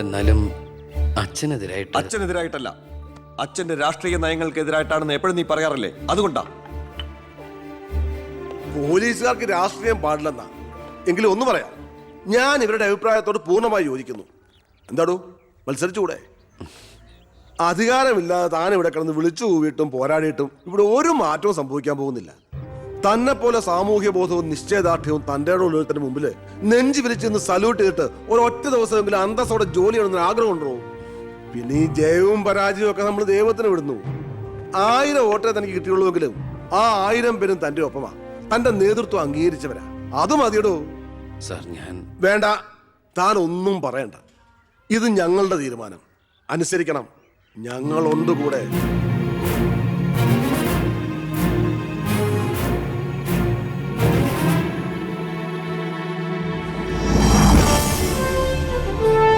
എന്നാലും അച്ഛനെതിരായിട്ടല്ല, അച്ഛന്റെ രാഷ്ട്രീയ നയങ്ങൾക്കെതിരായിട്ടാണെന്ന് എപ്പോഴും നീ പറയാറില്ലേ? അതുകൊണ്ടാ. പോലീസുകാർക്ക് രാഷ്ട്രീയം പാടില്ലെന്നാ. എങ്കിലും ഒന്ന് പറയാം, ഞാൻ ഇവരുടെ അഭിപ്രായത്തോട് പൂർണ്ണമായി യോജിക്കുന്നു. എന്താടോ, മത്സരിച്ചുകൂടെ? അധികാരമില്ലാതെ താൻ ഇവിടെ കിടന്ന് വിളിച്ചു കൂവിയിട്ടും പോരാടിയിട്ടും ഇവിടെ ഒരു മാറ്റവും സംഭവിക്കാൻ പോകുന്നില്ല. തന്നെ പോലെ സാമൂഹ്യ ബോധവും നിശ്ചയദാർഢ്യവും തൻ്റെ ഉള്ളതിന് മുമ്പിൽ നെഞ്ചു വിരിച്ചെന്ന് സല്യൂട്ട് ചെയ്തിട്ട് ഒരൊറ്റ ദിവസമെങ്കിലും അന്തസ്സോടെ ജോലി ചെയ്യണമെന്ന് ആഗ്രഹം ഉണ്ടോ? പിന്നെ ഈ ജയവും പരാജയവും ഒക്കെ നമ്മൾ ദൈവത്തിന് വിടുന്നു. 1000 വോട്ടേ തനിക്ക് കിട്ടിയുള്ളൂവെങ്കിലും ആ 1000 പേരും തൻ്റെ ഒപ്പമാ, തൻ്റെ നേതൃത്വം അംഗീകരിച്ചവരാ. അത് മതിയടോ. വേണ്ട, താൻ ഒന്നും പറയണ്ട. ഇത് ഞങ്ങളുടെ തീരുമാനം, അനുസരിക്കണം. ഞങ്ങളുണ്ട് കൂടെ.